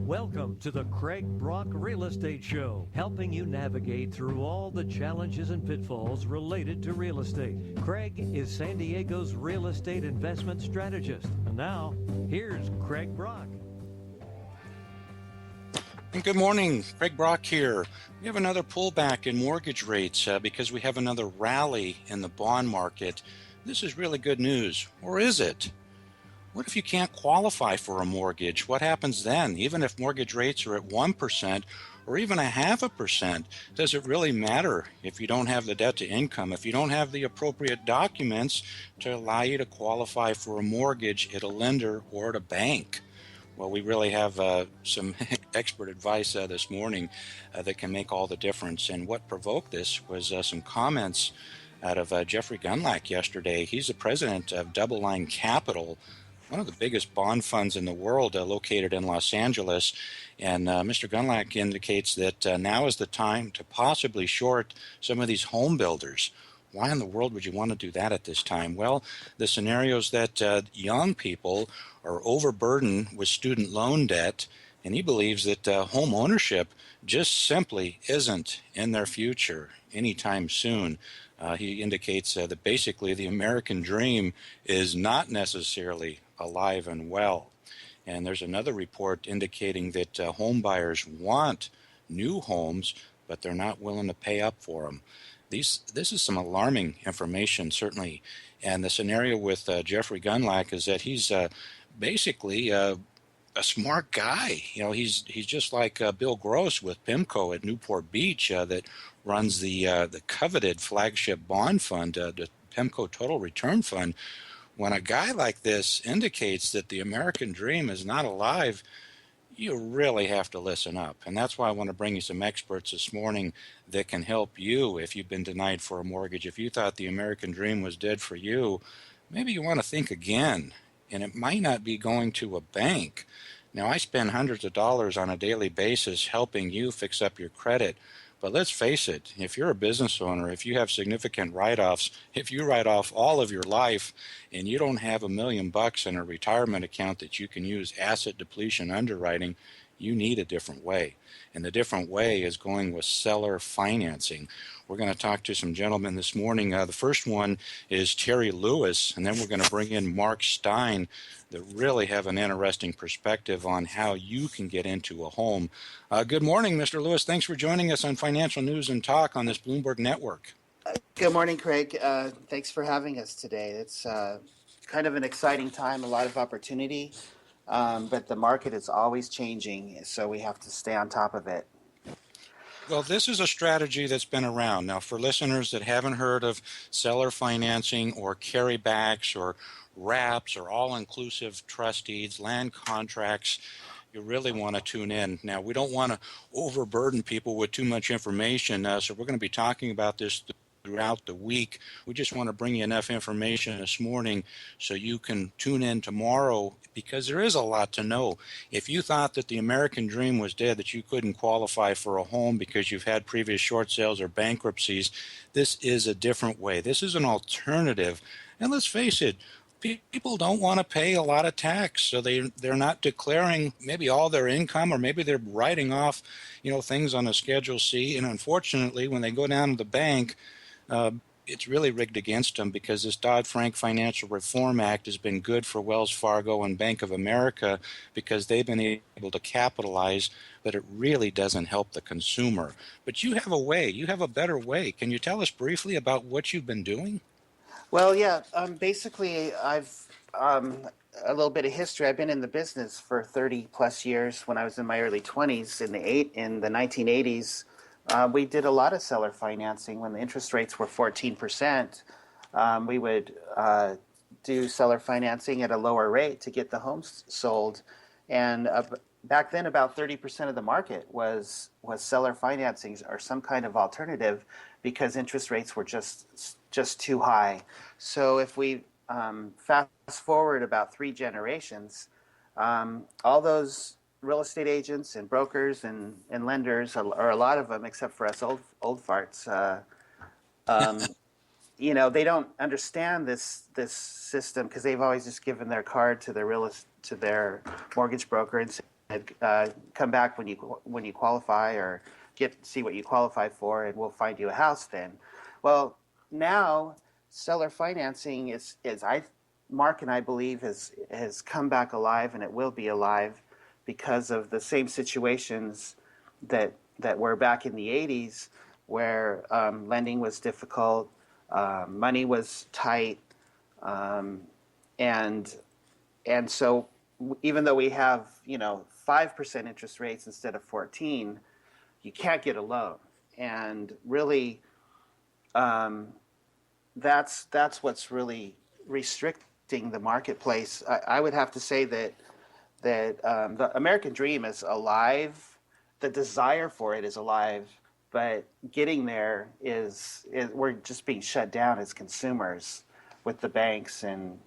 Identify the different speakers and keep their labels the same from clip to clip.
Speaker 1: Welcome to the Craig Brock Real Estate Show, helping you navigate through all the challenges and pitfalls related to real estate. Craig is San Diego's real estate investment strategist. And now, here's Craig Brock.
Speaker 2: And good morning, Craig Brock here. We have another pullback in mortgage rates because we have another rally in the bond market. This is really good news, or is it? What if you can't qualify for a mortgage? What happens then? Even if mortgage rates are at 1% or even 0.5%, does it really matter if you don't have the debt to income, if you don't have the appropriate documents to allow you to qualify for a mortgage at a lender or at a bank? Well, we really have some expert advice this morning that can make all the difference. And what provoked this was some comments out of Jeffrey Gundlach yesterday. He's the president of Double Line Capital, one of the biggest bond funds in the world, located in Los Angeles. And Mr. Gundlach indicates that now is the time to possibly short some of these home builders. Why in the world would you want to do that at this time? Well, the scenarios that young people are overburdened with student loan debt, and he believes that home ownership just simply isn't in their future anytime soon. He indicates that basically the American dream is not necessarily alive and well. And there's another report indicating that home buyers want new homes, but they're not willing to pay up for them. This is some alarming information, certainly. And the scenario with Jeffrey Gundlach is that he's basically a smart guy. You know, he's just like Bill Gross with PIMCO at Newport Beach that runs the coveted flagship bond fund, the PIMCO Total Return Fund. When a guy like this indicates that the American dream is not alive, you really have to listen up. And that's why I want to bring you some experts this morning that can help you if you've been denied for a mortgage. If you thought the American dream was dead for you, maybe you want to think again. And it might not be going to a bank. Now, I spend hundreds of dollars on a daily basis helping you fix up your credit. But let's face it, if you're a business owner, if you have significant write-offs, if you write off all of your life and you don't have $1 million in a retirement account that you can use asset depletion underwriting, you need a different way. And the different way is going with seller financing. We're going to talk to some gentlemen this morning. The first one is Terry Lewis, and then we're going to bring in Mark Stein that really have an interesting perspective on how you can get into a home. Good morning, Mr. Lewis. Thanks for joining us on Financial News and Talk on this Bloomberg network.
Speaker 3: Good morning, Craig. Thanks for having us today. It's kind of an exciting time, a lot of opportunity, but the market is always changing, so we have to stay on top of it.
Speaker 2: Well, this is a strategy that's been around. Now, for listeners that haven't heard of seller financing or carrybacks or wraps or all-inclusive trust deeds, land contracts, you really want to tune in. Now, we don't want to overburden people with too much information, so we're going to be talking about this throughout the week. We just want to bring you enough information this morning so you can tune in tomorrow, because there is a lot to know. If you thought that the American dream was dead, that you couldn't qualify for a home because you've had previous short sales or bankruptcies, this is a different way. This is an alternative. And let's face it, people don't want to pay a lot of tax, so they're not declaring maybe all their income, or maybe they're writing off, things on a Schedule C. And unfortunately, when they go down to the bank, it's really rigged against them, because this Dodd-Frank Financial Reform Act has been good for Wells Fargo and Bank of America because they've been able to capitalize, but it really doesn't help the consumer. But you have a way. You have a better way. Can you tell us briefly about what you've been doing?
Speaker 3: Well, yeah, basically, I've a little bit of history. I've been in the business for 30 plus years. When I was in my early 20s, in the 1980s, we did a lot of seller financing. When the interest rates were 14%, we would do seller financing at a lower rate to get the homes sold. And back then, about 30% of the market was seller financing or some kind of alternative, because interest rates were just too high. So if we fast forward about 3 generations, all those real estate agents and brokers and lenders, or a lot of them, except for us old farts, they don't understand this system, because they've always just given their card to their mortgage broker and said, come back when you qualify, or see what you qualify for, and we'll find you a house then. Well, now seller financing is I Mark and I believe has come back alive, and it will be alive because of the same situations that were back in the 80s, where lending was difficult, money was tight, um, and so even though we have 5% interest rates instead of 14, you can't get a loan, and really that's what's really restricting the marketplace. I would have to say that the American dream is alive, the desire for it is alive, but getting there is we're just being shut down as consumers with the banks, and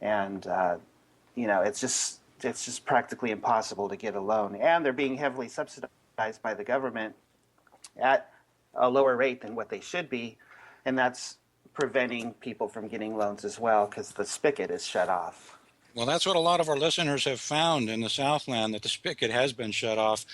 Speaker 3: it's just practically impossible to get a loan, and they're being heavily subsidized by the government at a lower rate than what they should be, and that's preventing people from getting loans as well because the spigot is shut off.
Speaker 2: Well, that's what a lot of our listeners have found in the Southland, that the spigot has been shut off,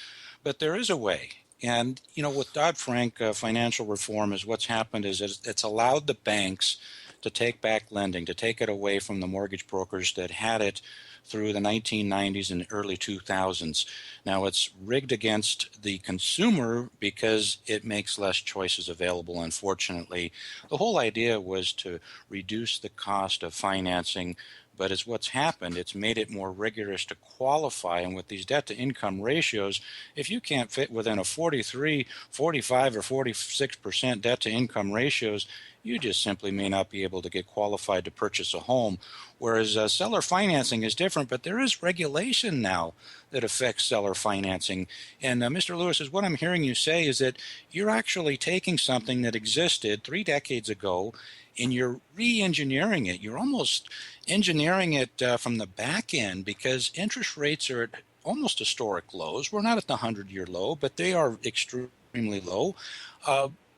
Speaker 2: but there is a way. And, with Dodd-Frank financial reform, is what's happened is it's allowed the banks to take back lending, to take it away from the mortgage brokers that had it through the 1990s and early 2000s. Now, it's rigged against the consumer because it makes less choices available, unfortunately. The whole idea was to reduce the cost of financing, but as what's happened, it's made it more rigorous to qualify. And with these debt-to-income ratios, if you can't fit within a 43, 45, or 46% debt-to-income ratios, you just simply may not be able to get qualified to purchase a home. Whereas seller financing is different, but there is regulation now that affects seller financing. And Mr. Lewis, is what I'm hearing you say is that you're actually taking something that existed 3 decades ago and you're re-engineering it. You're almost engineering it from the back end, because interest rates are at almost historic lows. We're not at the 100-year low, but they are extremely low.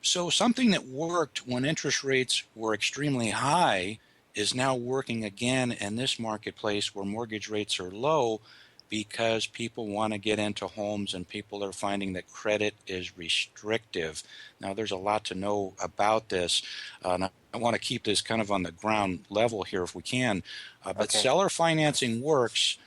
Speaker 2: So something that worked when interest rates were extremely high is now working again in this marketplace where mortgage rates are low, because people want to get into homes and people are finding that credit is restrictive. Now, there's a lot to know about this. And I want to keep this kind of on the ground level here if we can. But
Speaker 3: Okay.
Speaker 2: seller financing works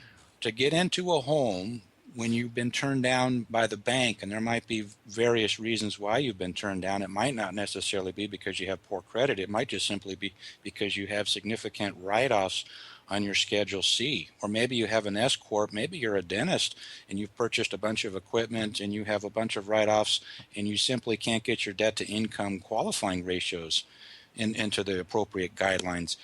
Speaker 2: to get into a home when you've been turned down by the bank, and there might be various reasons why you've been turned down. It might not necessarily be because you have poor credit. It might just simply be because you have significant write-offs on your Schedule C, or maybe you have an S Corp, maybe you're a dentist and you've purchased a bunch of equipment and you have a bunch of write-offs and you simply can't get your debt-to-income qualifying ratios into the appropriate guidelines.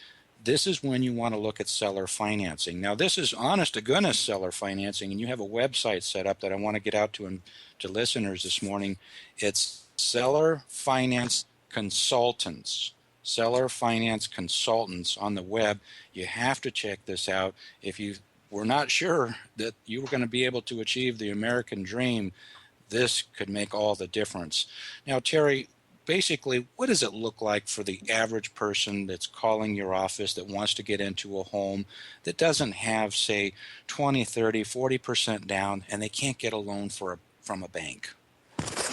Speaker 2: This is when you want to look at seller financing. Now, this is honest to goodness seller financing, and you have a website set up that I want to get out to listeners this morning. It's Seller Finance Consultants. Seller Finance Consultants on the web. You have to check this out. If you were not sure that you were going to be able to achieve the American dream, this could make all the difference. Now, Terry, basically, what does it look like for the average person that's calling your office that wants to get into a home that doesn't have, say, 20, 30, 40% down, and they can't get a loan from a bank?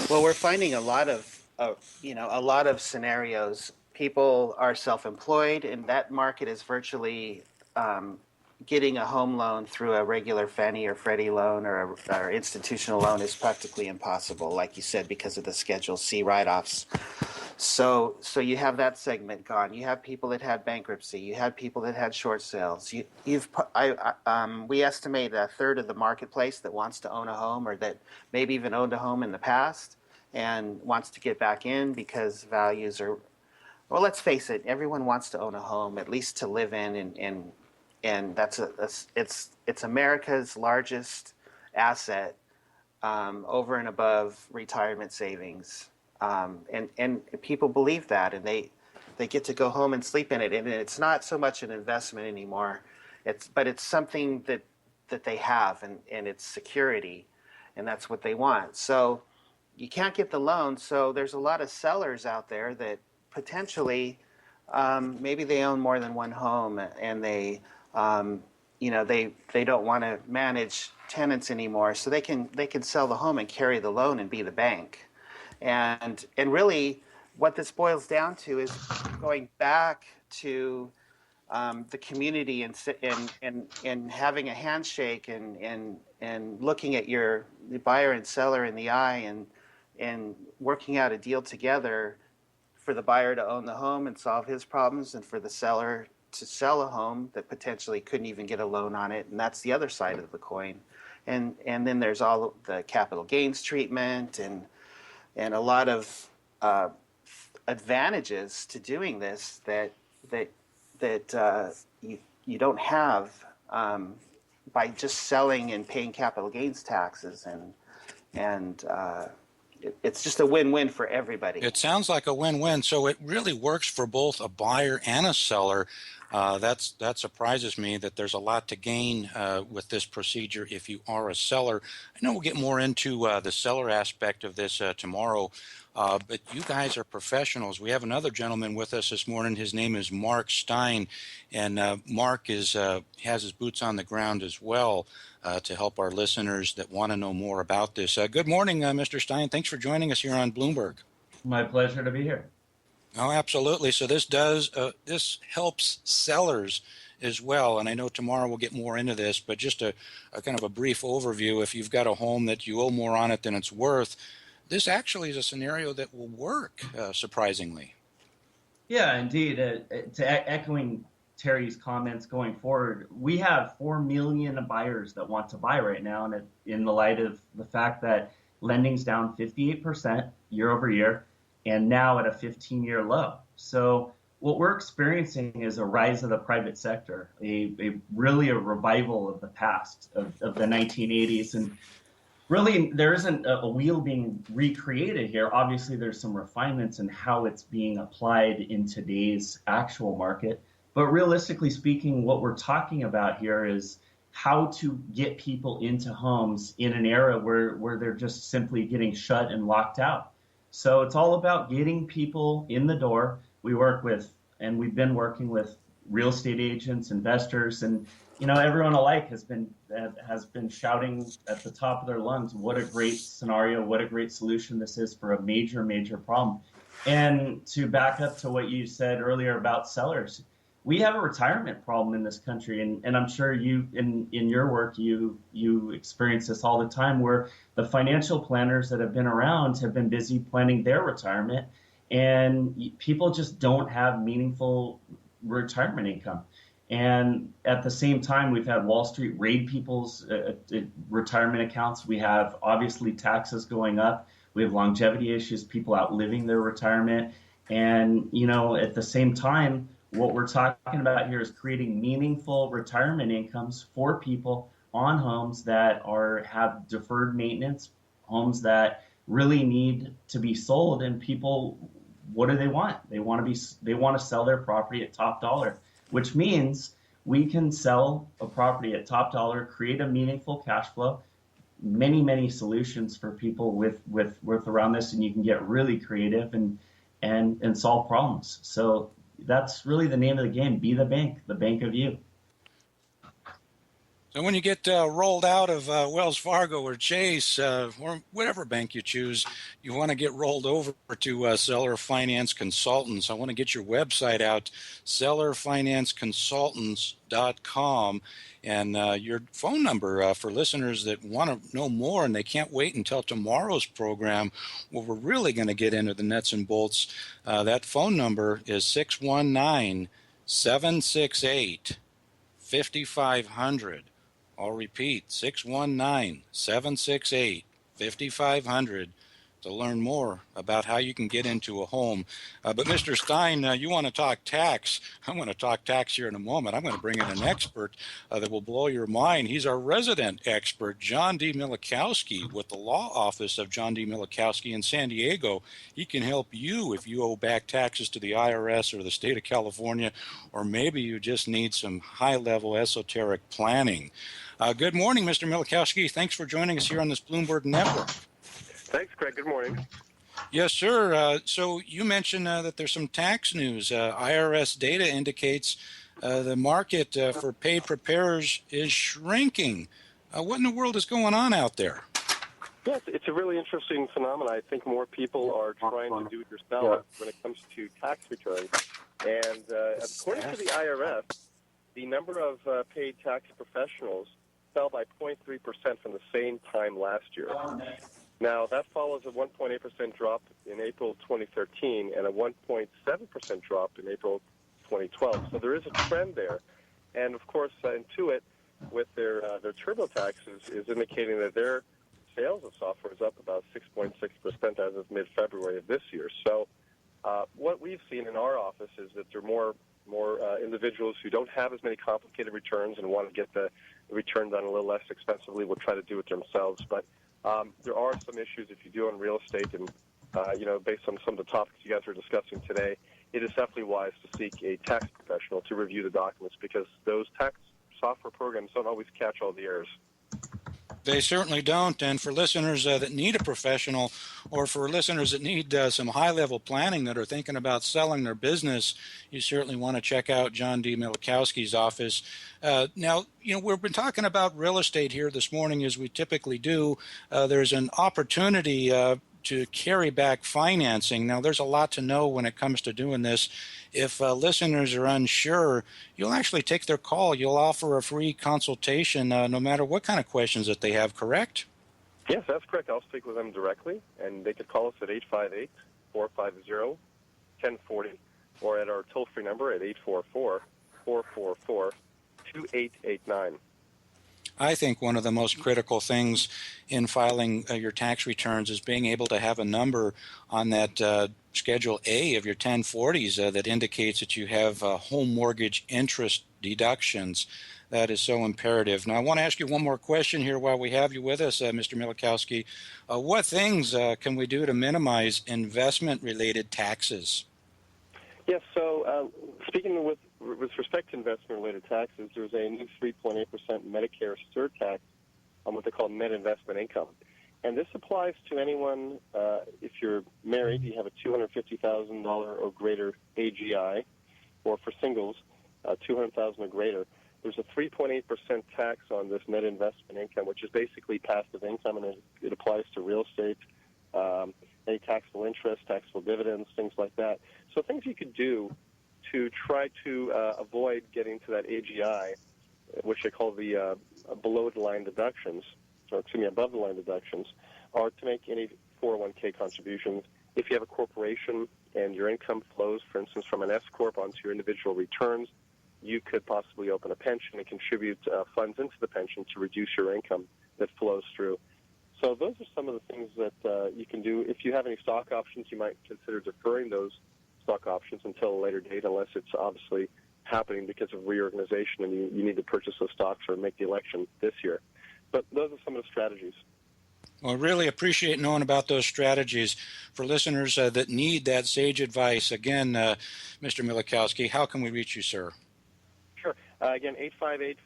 Speaker 3: Well, we're finding a lot of scenarios. People are self-employed, and that market is virtually getting a home loan through a regular Fannie or Freddie loan or institutional loan is practically impossible, like you said, because of the Schedule C write-offs. So you have that segment gone. You have people that had bankruptcy. You had people that had short sales. We estimate a third of the marketplace that wants to own a home, or that maybe even owned a home in the past and wants to get back in because values are. Well, let's face it. Everyone wants to own a home, at least to live in, and it's America's largest asset, over and above retirement savings. And people believe that, and they get to go home and sleep in it, and it's not so much an investment anymore. But it's something that they have, and it's security, and that's what they want. So you can't get the loan. So there's a lot of sellers out there that potentially maybe they own more than one home, and they don't want to manage tenants anymore, so they can sell the home and carry the loan and be the bank. And really, what this boils down to is going back to the community and having a handshake and looking at your buyer and seller in the eye and working out a deal together for the buyer to own the home and solve his problems, and for the seller to sell a home that potentially couldn't even get a loan on it. And that's the other side of the coin. And then there's all the capital gains treatment and a lot of advantages to doing this that you don't have by just selling and paying capital gains taxes, and it's just a win-win for everybody.
Speaker 2: It sounds like a win-win. So it really works for both a buyer and a seller. That surprises me that there's a lot to gain with this procedure if you are a seller. I know we'll get more into the seller aspect of this tomorrow, but you guys are professionals. We have another gentleman with us this morning. His name is Mark Stein, and Mark has his boots on the ground as well to help our listeners that want to know more about this. Good morning, Mr. Stein. Thanks for joining us here on Bloomberg.
Speaker 4: My pleasure to be here.
Speaker 2: Oh, absolutely. So this helps sellers as well. And I know tomorrow we'll get more into this, but just a kind of a brief overview. If you've got a home that you owe more on it than it's worth, this actually is a scenario that will work, surprisingly.
Speaker 4: Yeah, indeed. Echoing Terry's comments going forward, we have 4 million buyers that want to buy right now, and in the light of the fact that lending's down 58% year over year, and now at a 15-year low. So what we're experiencing is a rise of the private sector, really a revival of the past, of the 1980s. And really, there isn't a wheel being recreated here. Obviously, there's some refinements in how it's being applied in today's actual market. But realistically speaking, what we're talking about here is how to get people into homes in an era where they're just simply getting shut and locked out. So it's all about getting people in the door. We work with, and we've been working with, real estate agents, investors, and everyone alike has been shouting at the top of their lungs, what a great scenario, what a great solution this is for a major, major problem. And to back up to what you said earlier about sellers, we have a retirement problem in this country, and I'm sure you, in your work, you experience this all the time, where the financial planners that have been around have been busy planning their retirement, and people just don't have meaningful retirement income. And at the same time, we've had Wall Street raid people's retirement accounts. We have, obviously, taxes going up. We have longevity issues, people outliving their retirement. And, at the same time, what we're talking about here is creating meaningful retirement incomes for people on homes that have deferred maintenance, homes that really need to be sold. And people, what do they want? They want to sell their property at top dollar, which means we can sell a property at top dollar, create a meaningful cash flow, many, many solutions for people with around this, and you can get really creative and solve problems. So that's really the name of the game. Be the bank of you.
Speaker 2: So when you get rolled out of Wells Fargo or Chase or whatever bank you choose, you want to get rolled over to Seller Finance Consultants. I want to get your website out, sellerfinanceconsultants.com, and your phone number for listeners that want to know more and they can't wait until tomorrow's program where we're really going to get into the nuts and bolts. That phone number is 619-768-5500. I'll repeat, 619-768-5500 to learn more about how you can get into a home. But Mr. Stein, you want to talk tax. I'm going to talk tax here in a moment. I'm going to bring in an expert that will blow your mind. He's our resident expert, John D. Milikowski, with the law office of John D. Milikowski in San Diego. He can help you if you owe back taxes to the IRS or the state of California, or maybe you just need some high-level esoteric planning. Good morning, Mr. Milikowski. Thanks for joining us here on this Bloomberg Network.
Speaker 5: Thanks, Craig. Good morning.
Speaker 2: Yes, sir. So you mentioned that there's some tax news. IRS data indicates The market for paid preparers is shrinking. What in the world is going on out there?
Speaker 5: Yes, it's a really interesting phenomenon. I think more people are trying to do it yourself when it comes to tax returns. And according to the IRS, the number of paid tax professionals fell by 0.3% from the same time last year. Now, that follows a 1.8% drop in April 2013 and a 1.7% drop in April 2012. So there is a trend there. And, of course, Intuit, with their TurboTax, is indicating that their sales of software is up about 6.6% as of mid-February of this year. So what we've seen in our office is that there are more individuals who don't have as many complicated returns and want to get the return done a little less expensively will try to do it themselves. But there are some issues if you do on real estate, and based on some of the topics you guys were discussing today, it is definitely wise to seek a tax professional to review the documents because those tax software programs don't always catch all the errors.
Speaker 2: They certainly don't. And for listeners that need a professional, or for listeners that need some high-level planning that are thinking about selling their business, you certainly want to check out John D. Milikowski's office. Now, we've been talking about real estate here this morning, as we typically do. There's an opportunity to carry back financing. Now, there's a lot to know when it comes to doing this. If listeners are unsure, you'll actually take their call. You'll offer a free consultation no matter what kind of questions that they have, correct?
Speaker 5: Yes, that's correct. I'll speak with them directly, and they could call us at 858-450-1040 or at our toll-free number at 844-444-2889.
Speaker 2: I think one of the most critical things in filing your tax returns is being able to have a number on that Schedule A of your 1040s that indicates that you have home mortgage interest deductions. That is so imperative. Now, I want to ask you one more question here while we have you with us, Mr. Milikowski. What things can we do to minimize investment-related taxes?
Speaker 5: Yes, so speaking with respect to investment-related taxes, there's a new 3.8% Medicare surtax on what they call net investment income. And this applies to anyone, if you're married, you have a $250,000 or greater AGI, or for singles, $200,000 or greater. There's a 3.8% tax on this net investment income, which is basically passive income, and it applies to real estate, any taxable interest, taxable dividends, things like that. So things you could do to try to avoid getting to that AGI, which they call the below-the-line deductions, above-the-line deductions, are to make any 401k contributions. If you have a corporation and your income flows, for instance, from an S-corp onto your individual returns, you could possibly open a pension and contribute funds into the pension to reduce your income that flows through. So those are some of the things that you can do. If you have any stock options, you might consider deferring those stock options until a later date, unless it's obviously happening because of reorganization and you need to purchase those stocks or make the election this year. But those are some of the strategies.
Speaker 2: Well, I really appreciate knowing about those strategies. For listeners that need that sage advice, again, Mr. Milikowski, how can we reach you, sir?
Speaker 5: Sure. Again,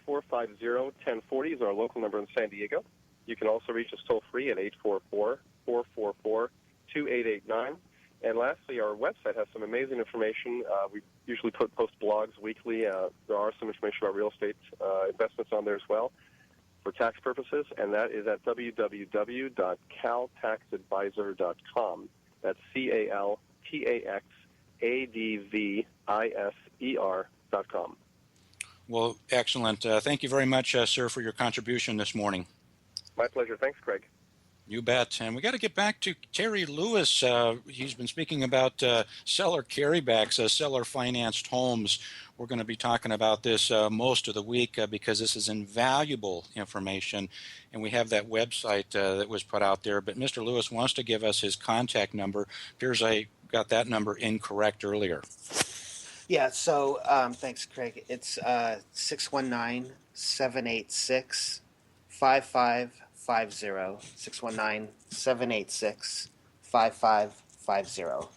Speaker 5: 858-450-1040 is our local number in San Diego. You can also reach us toll-free at 844-444-2889. And lastly, our website has some amazing information. We usually post blogs weekly. There are some information about real estate investments on there as well for tax purposes, and that is at www.caltaxadvisor.com. That's CALTAXADVISER.com.
Speaker 2: Well, excellent. Thank you very much, sir, for your contribution this morning.
Speaker 5: My pleasure. Thanks, Craig.
Speaker 2: You bet. And we got to get back to Terry Lewis. He's been speaking about seller carrybacks, seller-financed homes. We're going to be talking about this most of the week because this is invaluable information, and we have that website that was put out there. But Mr. Lewis wants to give us his contact number. Appears I got that number incorrect earlier.
Speaker 3: Yeah, so thanks, Craig. It's 619-786-5550. 619-786-5550.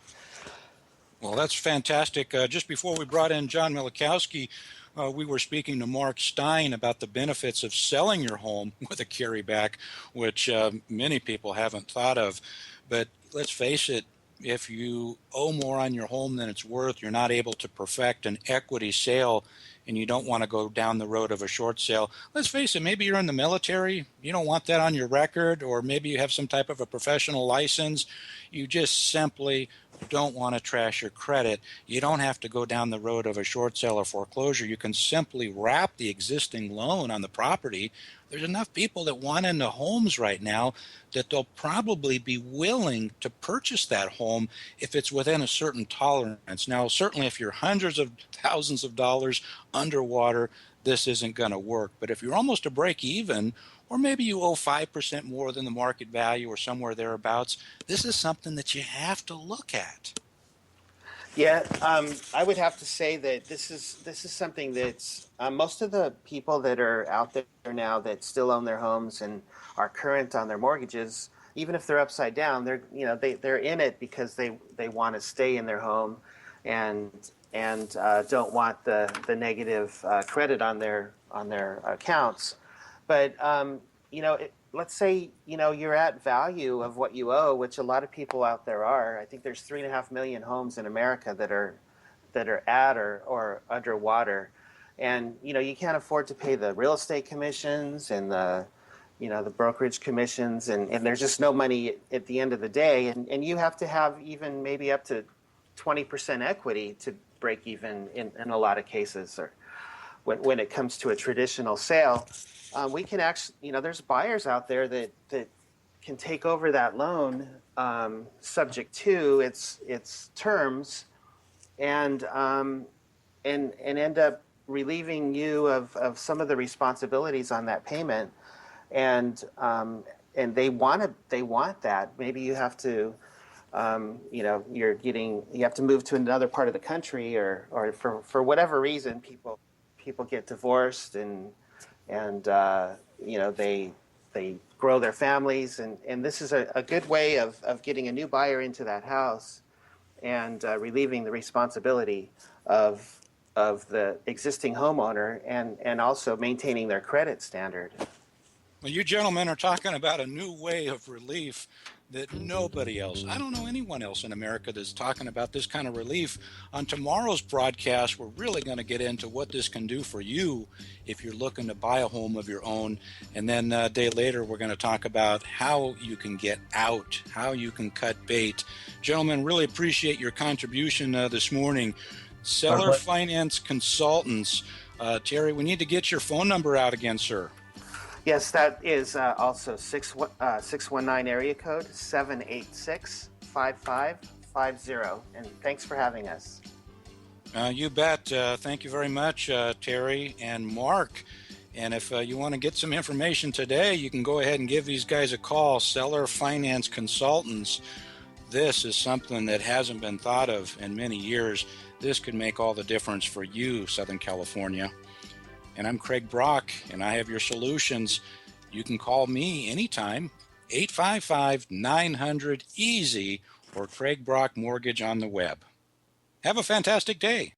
Speaker 2: Well, that's fantastic. Just before we brought in John Milikowski, we were speaking to Mark Stein about the benefits of selling your home with a carryback, which many people haven't thought of. But let's face it, if you owe more on your home than it's worth, you're not able to perfect an equity sale, and you don't want to go down the road of a short sale. Let's face it, maybe you're in the military, you don't want that on your record, or maybe you have some type of a professional license. You just simply don't want to trash your credit. You don't have to go down the road of a short sale or foreclosure. You can simply wrap the existing loan on the property. There's enough people that want into homes right now that they'll probably be willing to purchase that home if it's within a certain tolerance. Now, certainly if you're hundreds of thousands of dollars underwater, this isn't going to work. But if you're almost a break even, or maybe you owe 5% more than the market value or somewhere thereabouts, this is something that you have to look at.
Speaker 3: Yeah, I would have to say that this is something that's most of the people that are out there now that still own their homes and are current on their mortgages, even if they're upside down, they're in it because they want to stay in their home, and don't want the negative credit on their accounts. But let's say you're at value of what you owe, which a lot of people out there are. I think there's 3.5 million homes in America that are at or underwater, and you can't afford to pay the real estate commissions and the brokerage commissions, and there's just no money at the end of the day, and you have to have even maybe up to 20% equity to break even in a lot of cases, or when it comes to a traditional sale. We can actually, there's buyers out there that can take over that loan, subject to its terms, and end up relieving you of some of the responsibilities on that payment, and they want that. Maybe you have to, you have to move to another part of the country, or for whatever reason, people get divorced, and they grow their families, and this is a good way of getting a new buyer into that house, and relieving the responsibility of the existing homeowner, and also maintaining their credit standard.
Speaker 2: Well, you gentlemen are talking about a new way of relief that nobody else, I don't know anyone else in America that's talking about this kind of relief. On tomorrow's broadcast, we're really going to get into what this can do for you if you're looking to buy a home of your own. And then a day later, we're going to talk about how you can get out, how you can cut bait. Gentlemen, really appreciate your contribution this morning. Seller Finance Consultants. Terry, we need to get your phone number out again, sir.
Speaker 3: Yes, that is also 619 area code 786-5550. And thanks for having us.
Speaker 2: You bet. Thank you very much, Terry and Mark. And if you want to get some information today, you can go ahead and give these guys a call, Seller Finance Consultants. This is something that hasn't been thought of in many years. This could make all the difference for you, Southern California. And I'm Craig Brock, and I have your solutions. You can call me anytime, 855-900-EASY, or Craig Brock Mortgage on the web. Have a fantastic day.